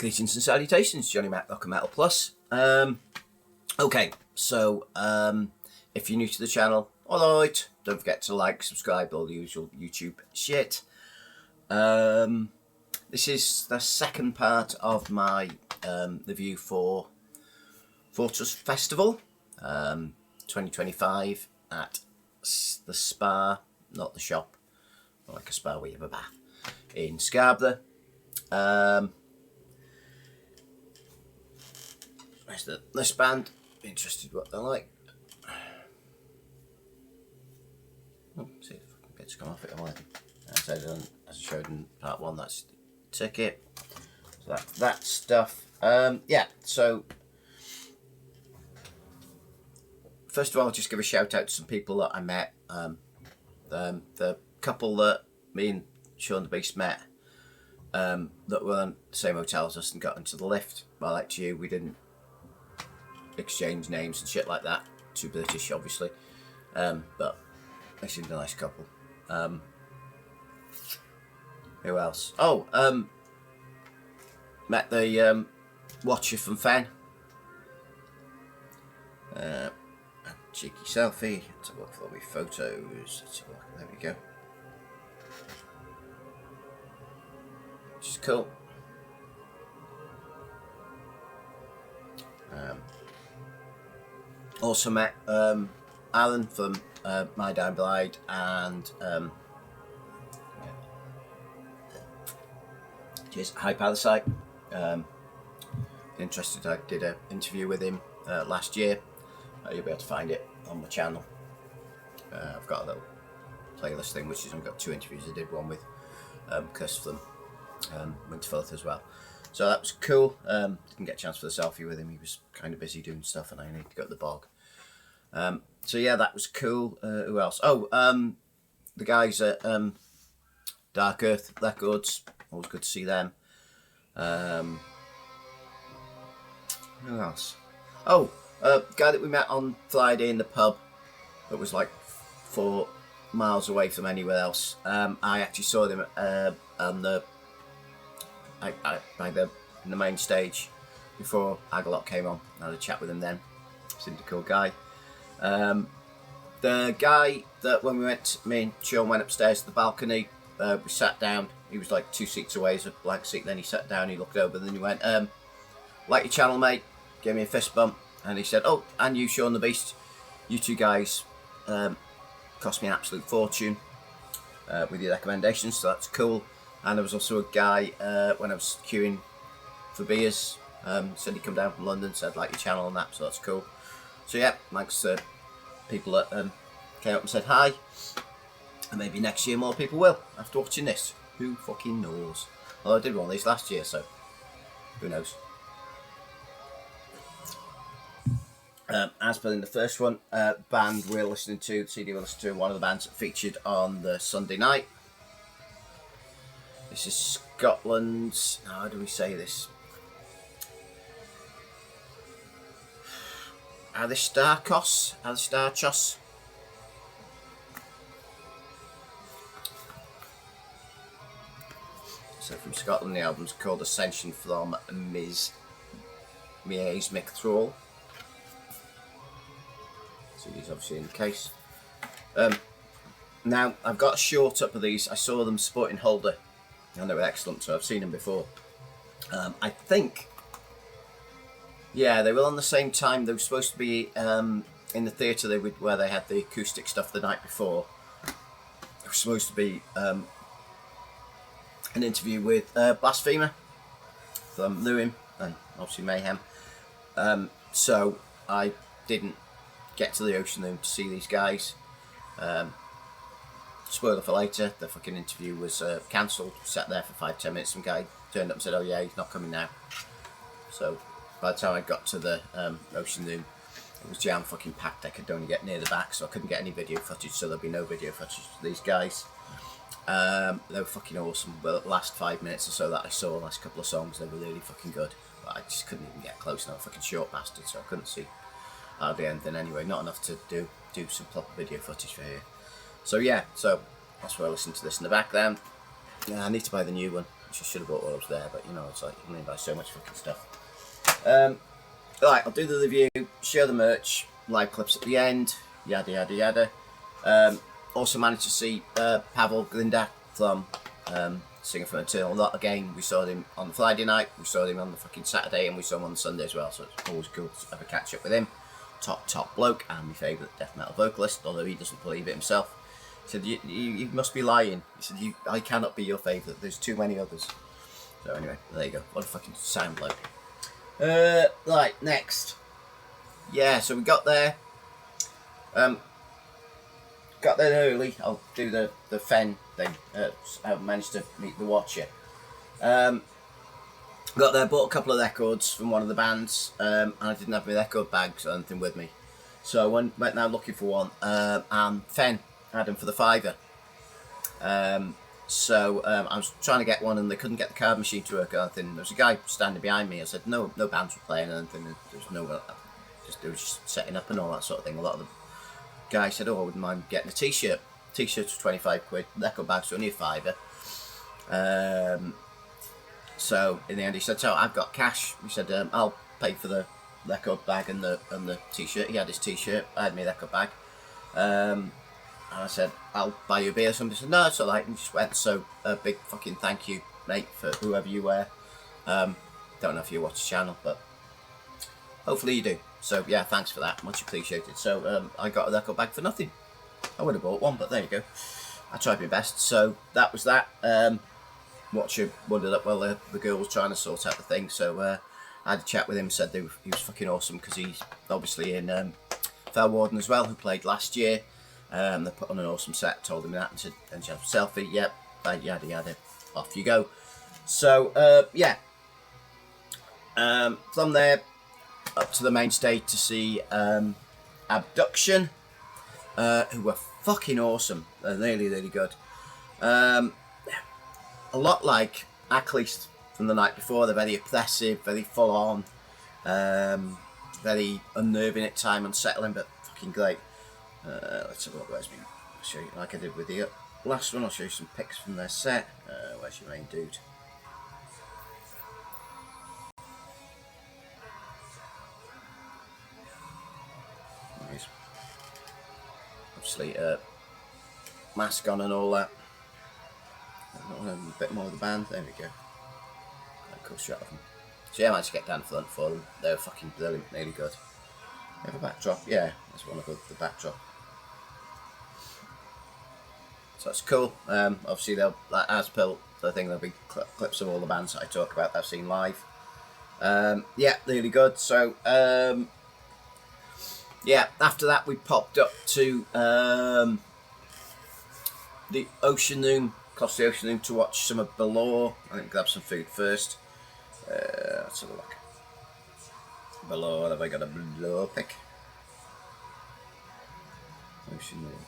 Greetings and salutations, Johnny Mac, Rock and Metal Plus. Okay, so if you're new to the channel, alright, don't forget to like, subscribe, all the usual YouTube shit. This is the second part of my review for Forteresse Festival 2025 at the spa, not the shop, not like a spa where you have a bath, in Scarborough. This band, interested what they're like. Oh, see if I can get to come off it already. As I showed in part one, that's the ticket. So that's that stuff. Yeah, so first of all, I'll just give a shout out to some people that I met. The couple that me and Sean the Beast met, that were in the same hotel as us and got into the lift. Well, like you, we didn't exchange names and shit like that. Too British, obviously. But they seemed a nice couple. Who else? Oh, met the watcher from Fen. Cheeky selfie. Let's have a look for my photos. Let's have a look. There we go. Which is cool. Also met Alan from My Down Blade and just High Parasite. Interested, I did an interview with him last year. You'll be able to find it on my channel. I've got a little playlist thing which is I've got 2 interviews. I did one with Chris from Winterfeld as well. So that was cool. Didn't get a chance for the selfie with him. He was kind of busy doing stuff and I needed to go to the bog. So yeah, that was cool. Who else? Oh, the guys at Dark Earth Records. Always good to see them. Who else? Oh, guy that we met on Friday in the pub. That was like 4 miles away from anywhere else. I actually saw them on the in the main stage before Agalloch came on. I had a chat with him then. Seemed a cool guy. The guy that when we went, me and Sean went upstairs to the balcony, we sat down. He was like 2 seats away, as a blank seat. Then he sat down, he looked over, and then he went, like your channel, mate. Gave me a fist bump, and he said, oh, and you, Sean the Beast, you 2 guys cost me an absolute fortune with your recommendations, so that's cool. And there was also a guy when I was queuing for beers, said he'd come down from London, said like your channel and that, so that's cool. So yeah, thanks to people that came up and said hi, and maybe next year more people will after watching this. Who fucking knows? Well, I did one of these last year, so who knows? As per in the first one, band we're listening to, the CD we're listening to, one of the bands that featured on the Sunday night. This is Scotland's, how do we say this? Aristarchos. So from Scotland, the album's called Ascension from Miasmic Thrall. So he's obviously in the case. Now, I've got a short up of these. I saw them supporting Holder, and they were excellent, so I've seen them before. I think, yeah, they were on the same time. They were supposed to be in the theatre where they had the acoustic stuff the night before. It was supposed to be an interview with Blasphemer from Lewin and obviously Mayhem. So I didn't get to the Ocean Room to see these guys. Spoiler for later, the fucking interview was cancelled. Sat there for 5-10 minutes, some guy turned up and said, oh yeah, he's not coming now. So by the time I got to the Ocean Room, it was jam fucking packed. I could only get near the back, so I couldn't get any video footage, so there'll be no video footage of these guys. They were fucking awesome. But the last 5 minutes or so that I saw, the last couple of songs, they were really fucking good. But I just couldn't even get close enough, fucking short bastard, so I couldn't see hardly anything anyway. Not enough to do some proper video footage for here. So yeah, so that's why I listened to this in the background. Yeah, I need to buy the new one. which I should have bought while I was there, but you know, it's like you can buy so much fucking stuff. Right, I'll do the review, show the merch, live clips at the end, yada yada yada. Also managed to see Pavel Glinda from Singer from Eternal Lot again. We saw him on the Friday night, we saw him on the fucking Saturday, and we saw him on the Sunday as well, so it's always cool to have a catch up with him. Top bloke, and my favourite death metal vocalist, although he doesn't believe it himself. He said, you must be lying. He said, I cannot be your favourite, there's too many others. So anyway, there you go, what a fucking sound bloke. Right, next. Yeah, so we got there. Got there early. I'll do the Fen thing. I managed to meet the Watcher. Got there, bought a couple of records from one of the bands, and I didn't have my record bags or anything with me. So I went now looking for one, and Fen had them for the £5. So I was trying to get one, and they couldn't get the card machine to work or anything. There was a guy standing behind me. I said, no bands were playing or anything. There was no, they were just setting up and all that sort of thing. A lot of the guys said, oh, I wouldn't mind getting a t-shirt. T-shirts were 25 quid, record bags were only a £5. So in the end he said, so I've got cash. He said, I'll pay for the record bag and the t-shirt. He had his t-shirt, I had my record bag. And I said, I'll buy you a beer. Somebody said, no, it's alright. And just went, so a big fucking thank you, mate, for whoever you were. Don't know if you watch the channel, but hopefully you do. So yeah, thanks for that, much appreciated. So I got a record bag for nothing. I would have bought one, but there you go. I tried my best. So that was that. Watcher wondered up, well, the girl was trying to sort out the thing, so I had a chat with him, said he was fucking awesome, because he's obviously in Fell Warden as well, who played last year. They put on an awesome set, told him that, and said, and you have a selfie, yep, yada yada, off you go. So yeah, from there up to the main stage to see Abduction, who were fucking awesome. They're really good. A lot like Agalloch from the night before. They're very oppressive, very full on, very unnerving at time, unsettling, but fucking great. Let's have a look. Where's me? I'll show you, like I did with the last one, I'll show you some pics from their set. Where's your main dude? Nice. Obviously, mask on and all that. A bit more of the band. There we go. A cool shot of them. So yeah, I managed to get down the front for them. They were fucking brilliant, really good. You have a backdrop? Yeah, that's one of the backdrop. So that's cool. Obviously, they'll, as per the thing, there'll be clips of all the bands that I talk about that I've seen live. Yeah, really good. So yeah, after that we popped up to the Ocean Room, across the Ocean Room, to watch some of Belore. I think grab some food first. Let's have a look. Belore, have I got a Belore pick? Ocean Room.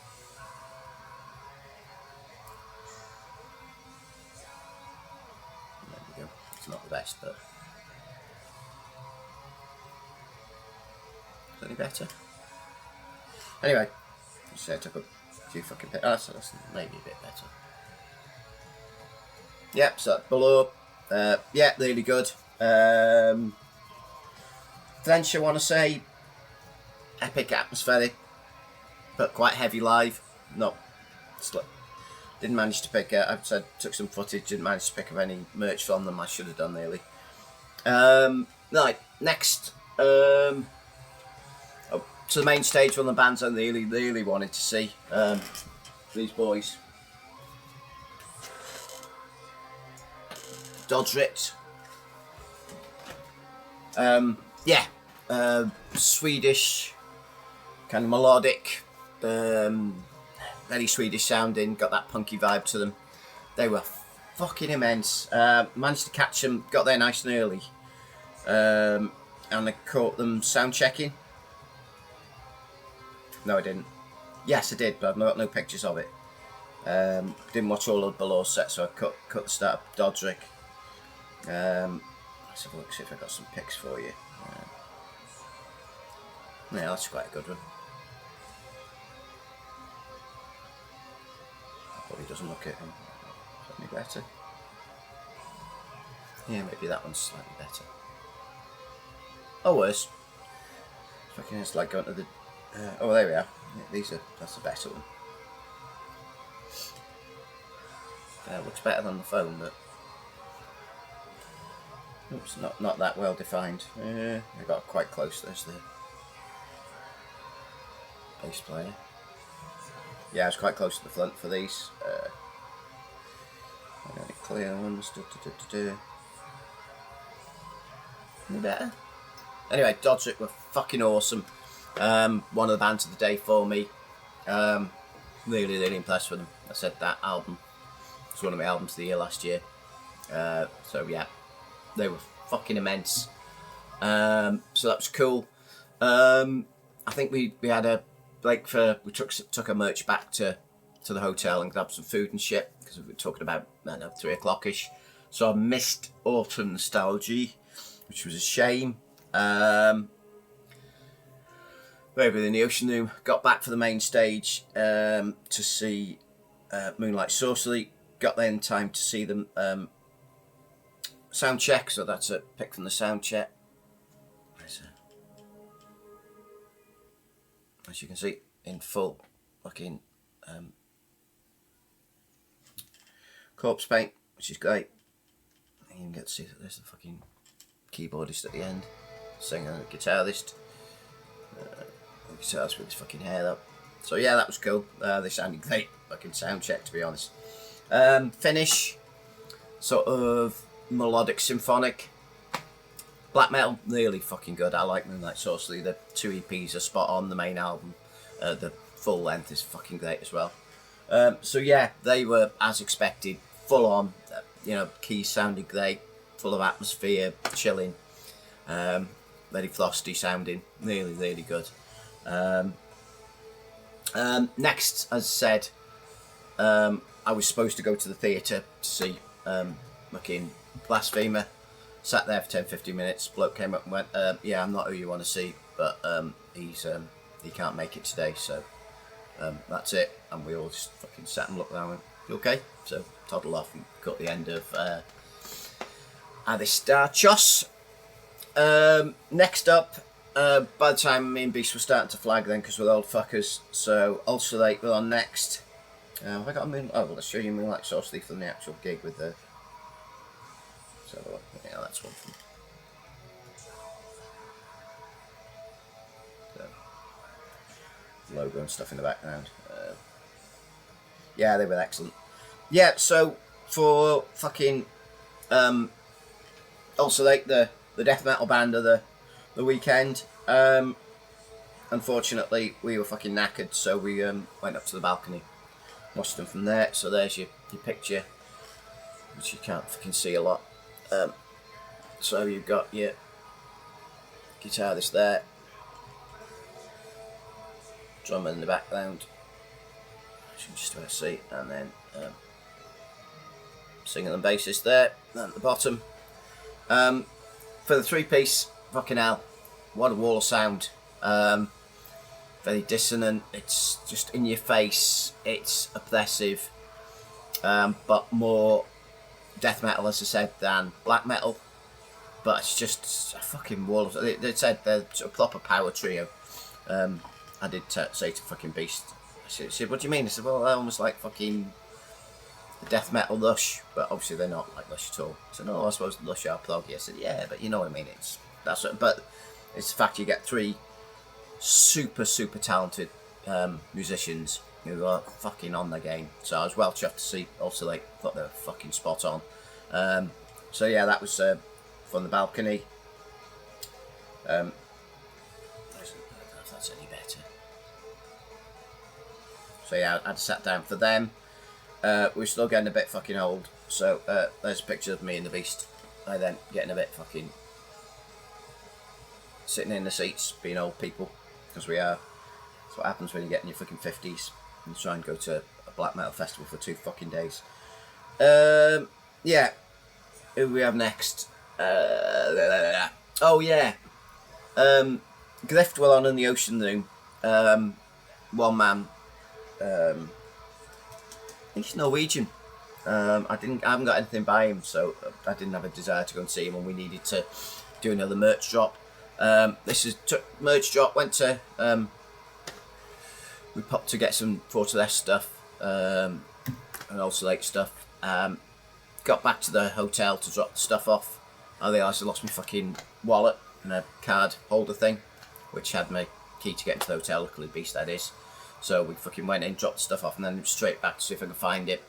There we go. It's not the best, but is it any better? Anyway, so I took a few fucking picks. Oh, so that's maybe a bit better. Yep, so Belore, yeah, really good. French, I want to say, epic, atmospheric, but quite heavy live. No, didn't manage to pick. I said took some footage, didn't manage to pick up any merch from them. I should have done really. Right, next, to the main stage, one of the bands I really wanted to see. These boys. Dodsrit. Yeah, Swedish, kind of melodic, very Swedish sounding, got that punky vibe to them. They were fucking immense. Managed to catch them, got there nice and early, and I caught them sound checking. No, I didn't. Yes, I did, but I've got no pictures of it. Didn't watch all of Belore set, so I cut the start of Dodsrit. Let's have a look, see if I've got some pics for you. Yeah, that's quite a good one. Probably doesn't look at him. Is that any better? Yeah, maybe that one's slightly better. Or worse. Fucking it's like going to the... oh, there we are. Yeah, that's a better one. Looks better than the phone, but... Oops, not that well defined. I got quite close. There's the bass player. Yeah, I was quite close to the front for these. Any clear ones? Any better? Anyway, Dodsrit were fucking awesome. One of the bands of the day for me. Really, really impressed with them. I said that album was one of my albums of the year last year. So yeah, they were fucking immense. So that was cool. I think we had a break for, we took our merch back to the hotel and grabbed some food and shit because we were talking about, I don't know, 3 o'clock-ish. So I missed Autumn Nostalgia, which was a shame. Maybe in the Ocean Room. Got back for the main stage to see Moonlight Sorcery. Got there in time to see them sound check, so that's a pic from the sound check. As you can see, in full fucking corpse paint, which is great. You can get to see that there's the fucking keyboardist at the end, singing, and the guitarist. The guitarist with his fucking hair up. So yeah, that was cool. They sounded great. Fucking sound check, to be honest. Finish, sort of melodic symphonic. Black metal, really fucking good. I like Moonlight Sorcery. The 2 EPs are spot on. The main album, the full length is fucking great as well. So yeah, they were as expected, full on. You know, keys sounded great, full of atmosphere, chilling, very frosty sounding, really, really good. Next, as I said, I was supposed to go to the theatre to see fucking Blasphemer. Sat there for 10-15 minutes. Bloke came up and went, yeah, I'm not who you want to see, but he can't make it today, so that's it. And we all just fucking sat and looked around and went, you okay? So toddled off and got the end of Aristarchos. Next up, by the time me and Beast were starting to flag then, because we're old fuckers, so Ulcerate were on next. Have I got a Moonlight? Oh, well, I'll show you Moonlight Sorcery from the actual gig with the... So, yeah, that's one from... The logo and stuff in the background. Yeah, they were excellent. Yeah, so for fucking Ulcerate, the death metal band of the weekend, unfortunately we were fucking knackered, so we went up to the balcony, watched them from there. So there's your picture, which you can't fucking see a lot. So you've got your guitarist there, drummer in the background, as you can just about see, and then singer and bassist there, and at the bottom. For the 3-piece, fucking hell, what a wall of sound. Very dissonant, it's just in your face, it's oppressive, but more death metal, as I said, than black metal. But it's just a fucking wall of... They said they're a proper power trio. I did say to fucking Beast, I said, what do you mean? I said, well, they're almost like fucking death metal Lush, but obviously they're not like Lush at all. So no, I suppose Lush are proggy. I said, yeah, but you know what I mean. But it's the fact you get 3 super talented musicians who are fucking on the game. So I was well chuffed to see. Also, like, thought they were fucking spot on. So yeah, that was from the balcony. I don't know if that's any better. So yeah, I'd sat down for them. We're still getting a bit fucking old, so there's a picture of me and the Beast. I then getting a bit fucking sitting in the seats, being old people, because we are. That's what happens when you get in your fucking 50s and try and go to a black metal festival for 2 fucking days. Yeah, who we have next? Oh yeah, Grift were on in the Ocean Room. One man. He's Norwegian. I haven't got anything by him, so I didn't have a desire to go and see him, and we needed to do another merch drop. This is merch drop. Went to we popped to get some Forteresse stuff and Ulcerate stuff. Got back to the hotel to drop the stuff off. I realised I lost my fucking wallet and a card holder thing, which had my key to get into the hotel. Luckily, beast that is. So we fucking went in, dropped the stuff off, and then straight back to see if I could find it.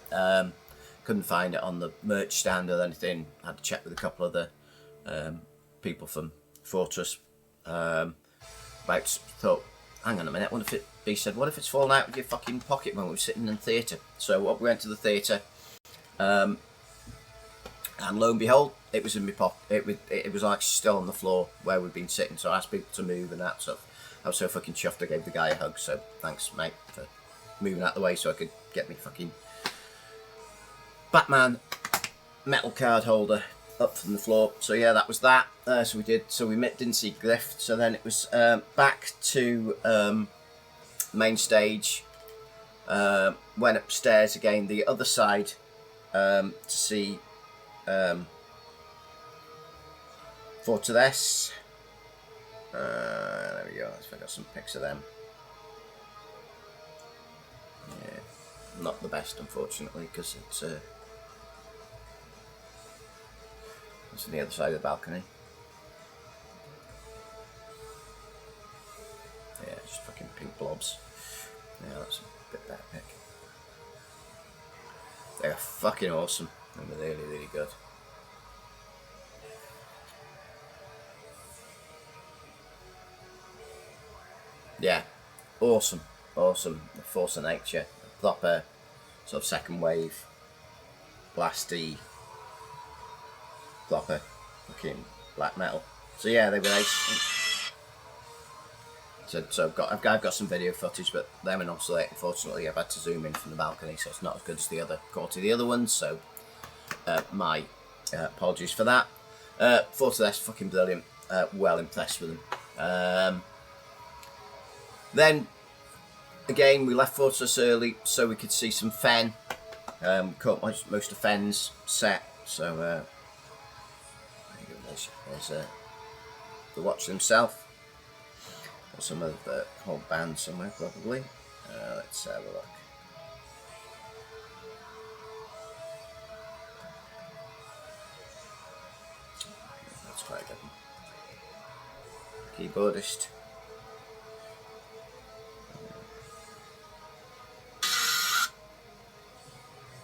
Couldn't find it on the merch stand or anything. I had to check with a couple of the people from Fortress. Thought, hang on a minute, B said, what if it's fallen out of your fucking pocket when we were sitting in the theatre? So we went to the theatre, and lo and behold, it was in my pocket. It was like still on the floor where we'd been sitting. So I asked people to move and that stuff. I was so fucking chuffed. I gave the guy a hug. So thanks, mate, for moving out the way so I could get me fucking Batman metal card holder up from the floor. So yeah, that was that. So we didn't see Griff. So then it was back to main stage. Went upstairs again, the other side, to see Forteresse. There we go. I got some pics of them. Yeah, not the best, unfortunately, because it's on the other side of the balcony. Yeah, just fucking pink blobs. Yeah, that's a bit better pic. They're fucking awesome. They're really, really good. Yeah, awesome. The force of nature, proper sort of second wave, blasty, proper fucking black metal. So yeah, they were nice. So I've got some video footage, but them and Ulcerate, unfortunately, I've had to zoom in from the balcony, so it's not as good as the other quality of the other ones. So my apologies for that. Forteresse, fucking brilliant. Well impressed with them. Then again, we left Fortress early so we could see some Fen. Caught most of Fen's set, so there's the watch himself. Or some of the whole band somewhere, probably. Let's have a look. That's quite a good one. Keyboardist.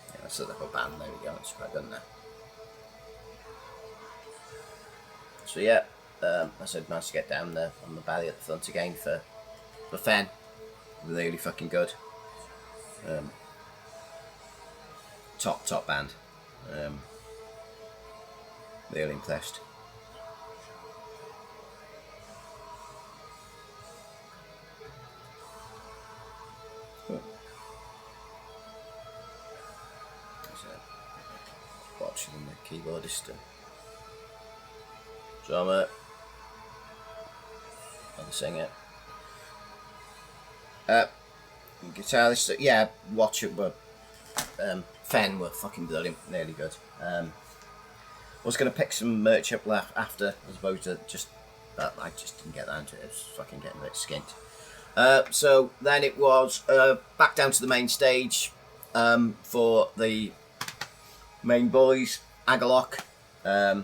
Yeah, that's the whole band. There we go. It's quite good now. So yeah. I said managed to get down there on the valley at the front again for Fen. Really fucking good. Top band. Really impressed. Cool. Watching the keyboardist. Drummer. The singer. Guitarist, yeah, watch it, but Fen were fucking brilliant, really good. I was going to pick some merch up after, as opposed to just, I just didn't get down to it. It was fucking getting a bit skint. So then it was back down to the main stage for the main boys, Agalloch. As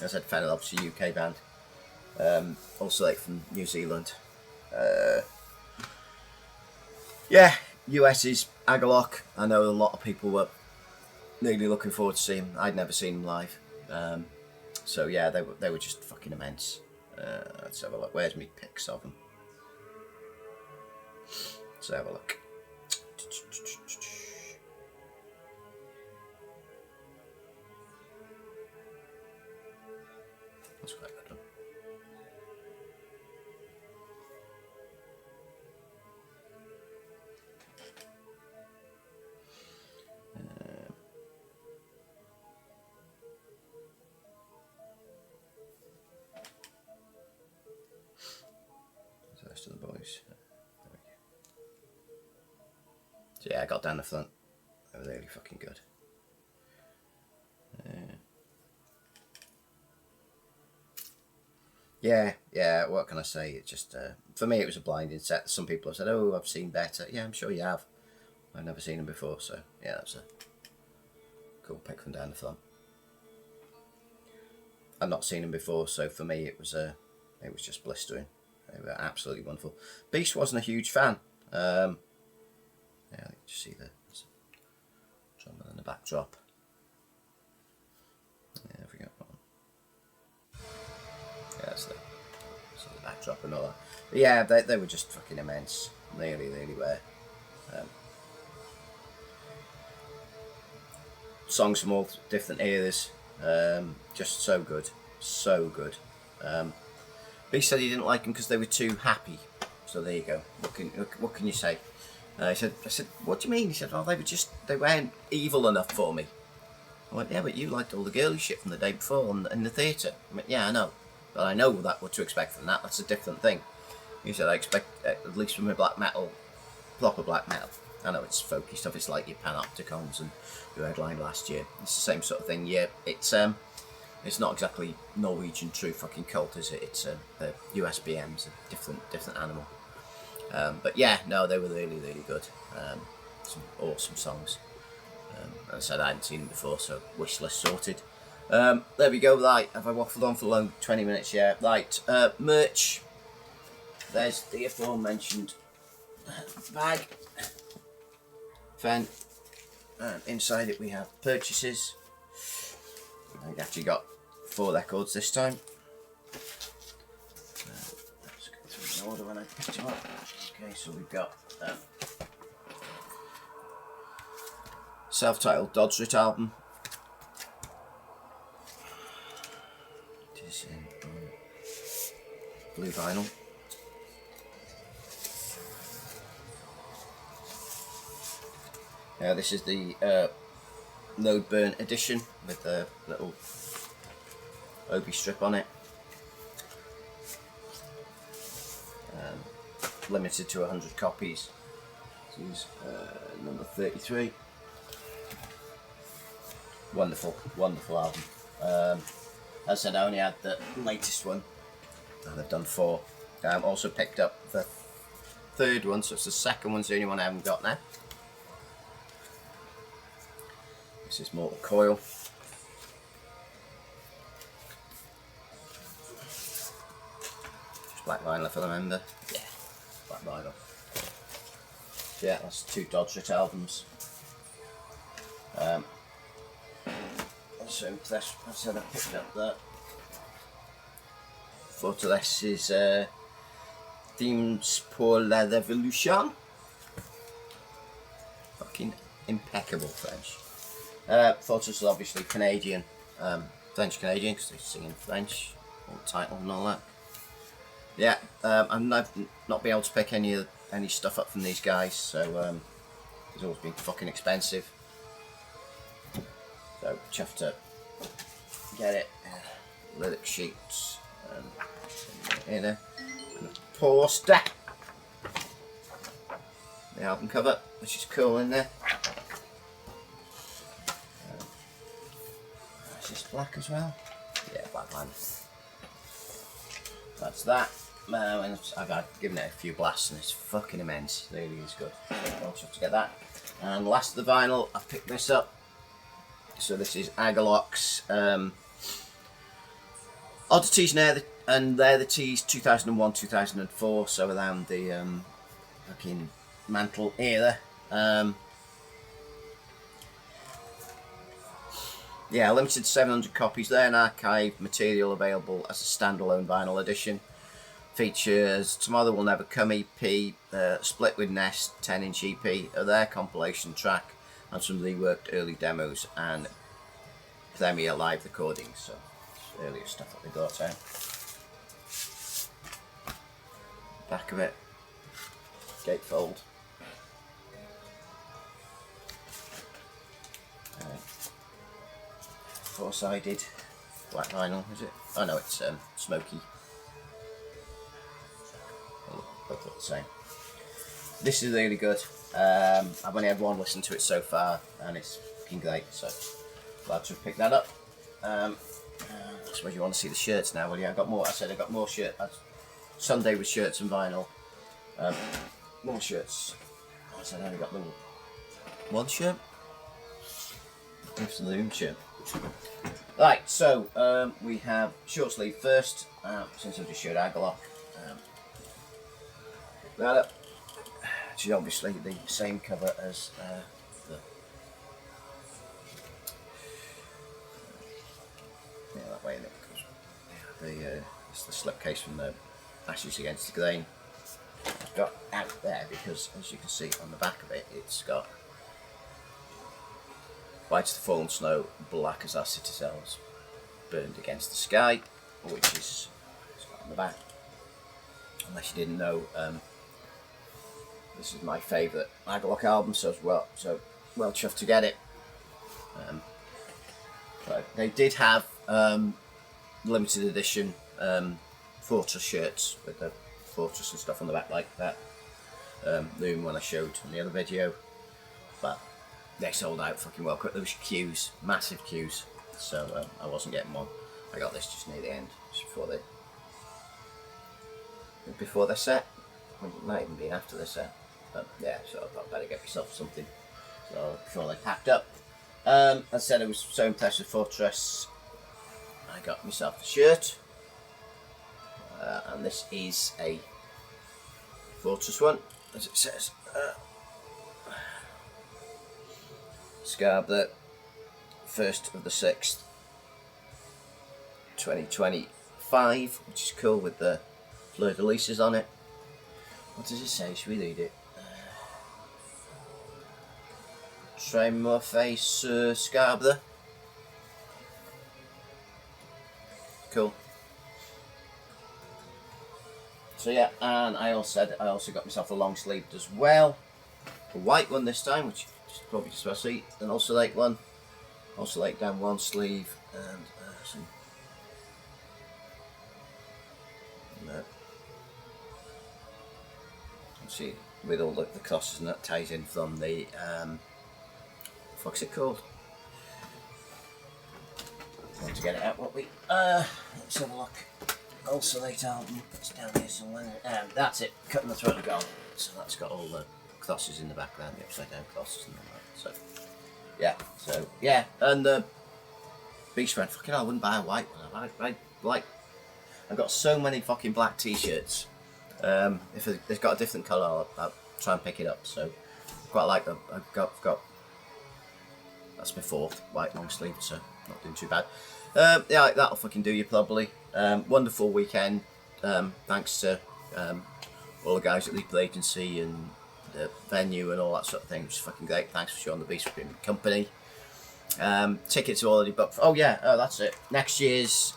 I said, Fen are obviously UK band. Also from New Zealand. Yeah, US is Agalloch. I know a lot of people were really looking forward to seeing him. I'd never seen him live. So yeah, they were just fucking immense. Let's have a look. Where's me pics of them? Let's have a look. That's quite a good one. The rest of the boys. There we go. So yeah, I got down the front. They were really fucking good. Yeah, yeah, what can I say? It just, for me, it was a blinding set. Some people have said, oh, I've seen better. Yeah, I'm sure you have. I've never seen them before, so yeah, that's a cool pick from down the front. I've not seen them before, so for me, it was just blistering. They were absolutely wonderful. Beast wasn't a huge fan. Yeah, you see the drummer in the backdrop. Yeah, we got one. Yeah, that's the backdrop and all that. But yeah, they were just fucking immense. Really, really were. Songs from all different eras. Just so good. So good. Beast said he didn't like them because they were too happy. So there you go. What can you say? I said, what do you mean? He said, well, they weren't evil enough for me. I went, yeah, but you liked all the girly shit from the day before in the theatre. I went, yeah, I know. But I know what to expect from that. That's a different thing. He said, I expect, at least from a black metal, proper black metal. I know it's folky stuff. It's like your Panopticons and your headline last year. It's the same sort of thing. Yeah, it's not exactly Norwegian true fucking cult, is it? It's the USBM's a different animal. But yeah, no, they were really, really good. Some awesome songs. As I said, I hadn't seen them before, so wish list sorted. There we go. Right, have I waffled on for a long 20 minutes? Yeah. Right, merch. There's the aforementioned bag. Then inside it we have purchases. I actually got 4 records this time. Let's go through in order when I picked them up. Okay, so we've got self-titled Dodsrit album. It is in blue vinyl. This is the Load Burn edition with a little Obi strip on it. Limited to 100 copies. This is number 33. Wonderful, wonderful album. As I said, I only had the latest one, and I've done 4. Also picked up the 3rd one, so it's the 2nd one's the only one I haven't got now. This is Mortal Coil. Just black vinyl if I remember. Yeah, black vinyl. Yeah, that's 2 Dodsrit albums. So that's I said I picked up that. Forteresse's Themes pour la Révolution. Fucking impeccable French. Forteresse is obviously Canadian, French Canadian, because they sing in French, all the title and all that. Yeah, I've not been able to pick any stuff up from these guys, so it's always been fucking expensive. So chuffed to get it. Lyric sheets and a poster. The album cover, which is cool in there. Is this black as well? Yeah, black line. That's that. And I've given it a few blasts and it's fucking immense. It really is good. I'll have to get that. And last of the vinyl, I've picked this up. So this is Agalloch's Oddities, and they're the teas 2001, 2004, so around the fucking Mantle era. Yeah, limited 700 copies there, and archive material available as a standalone vinyl edition. Features Tomorrow Will Never Come EP, Split with Nest 10-inch EP, their compilation track, and some reworked early demos and premiere live recordings, so earlier stuff that they got out. Back of it, gatefold. Four-sided black vinyl, is it? Oh no, it's smoky. Both look the same. This is really good. I've only had one listen to it so far, and it's fucking great, so glad to have picked that up. I suppose you want to see the shirts now. Well, yeah, I got more. I said I got more shirts. Sunday with shirts and vinyl. More shirts. I said I only got the one shirt. It's the Loom shirt. Right, so we have short sleeve first. Since I just showed Agalloch. That up. Which is obviously the same cover as that way, it's the slipcase from the Ashes Against the Grain. I've got out there because, as you can see on the back of it, it's got white as the fallen snow, black as our citadels, burned against the sky, which is on the back. Unless you didn't know, this is my favourite Agalloch album, so well chuffed to get it. But they did have limited edition Forteresse shirts with the Fortress and stuff on the back like that. Loom when I showed in the other video, but they sold out fucking well quick. There was queues, massive queues, so I wasn't getting one. I got this just near the end, just before the set. It might even be after the set, but yeah. So I thought I'd better get myself something. So before they packed up, as I said, I was so impressed with Forteresse. I got myself the shirt, and this is a Fortress one, as it says. Scarborough, 1st of the 6th, 2025, which is cool with the fleur de lises on it. What does it say? Should we read it? Tremorface Scarborough. Cool. So yeah, and I also got myself a long sleeved as well, a white one this time, which is probably just about to see, an Ulcerate one, Ulcerate down one sleeve, and some. See, with all the crosses and that ties in from the what's it called? Want to get it out? What we let's have a look. Ulcerate album. It's down here somewhere. That's it. Cutting the Throat of God. So that's got all the crosses in the background, the upside down crosses and all that. So yeah. So yeah, and the Beast Red. Fucking hell, I wouldn't buy a white one. I've got so many fucking black t-shirts. If it's got a different colour, I'll try and pick it up. So quite like them. I've got that's my 4th white long sleeve, so not doing too bad. Yeah, that'll fucking do you probably. Wonderful weekend. Thanks to all the guys at Legal Agency and the venue and all that sort of thing. It was fucking great. Thanks for showing the Beast Company. Tickets are already booked. Oh yeah, that's it. Next year's.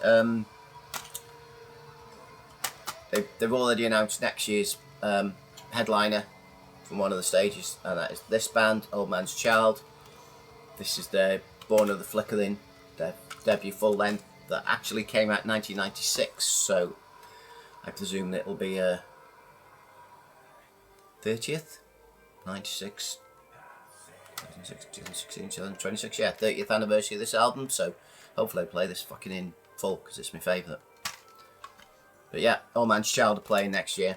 They've already announced next year's headliner from one of the stages, and that is this band, Old Man's Child. This is their Born of the Flickering, their debut full length that actually came out in 1996, so I presume it'll be a 30th? 96? 2016, 2026, yeah, 30th anniversary of this album, so hopefully I play this fucking in full, because it's my favourite. But yeah, Old Man's Child are playing next year.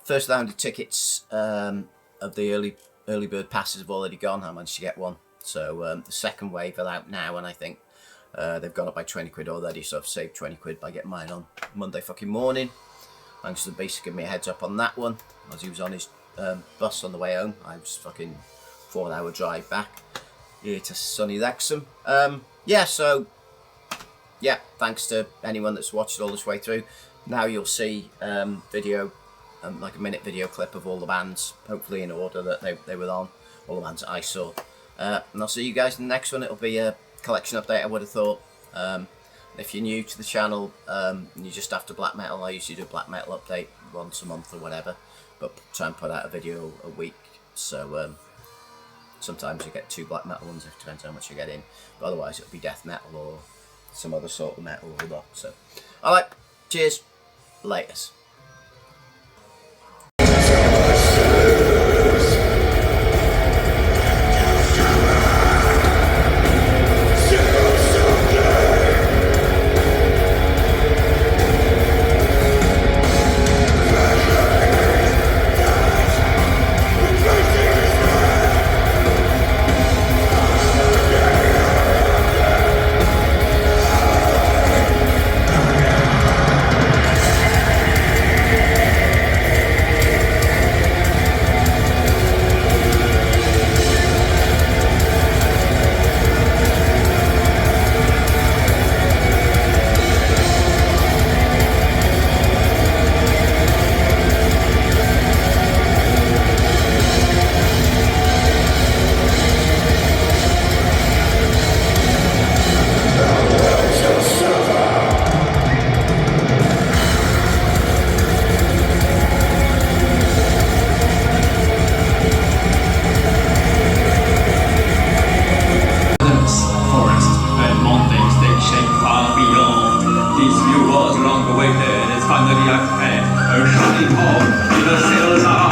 First round of tickets of the early bird passes have already gone. I managed to get one. So the second wave are out now, and I think they've gone up by 20 quid already. So I've saved 20 quid by getting mine on Monday fucking morning. Thanks to the Beast giving me a heads up on that one. As he was on his bus on the way home. I was fucking 4-hour drive back here to sunny Wrexham. Yeah, so yeah, thanks to anyone that's watched it all this way through. Now you'll see video, like a minute video clip of all the bands, hopefully in order that they were on, all the bands that I saw. And I'll see you guys in the next one. It'll be a collection update, I would have thought. If you're new to the channel and you're just after black metal, I usually do a black metal update once a month or whatever, but try and put out a video a week. So sometimes you get 2 black metal ones, it depends how much you get in, but otherwise it'll be death metal or some other sort of metal or rock. So alright, cheers, laters. Still so good. shocking home, the sailors are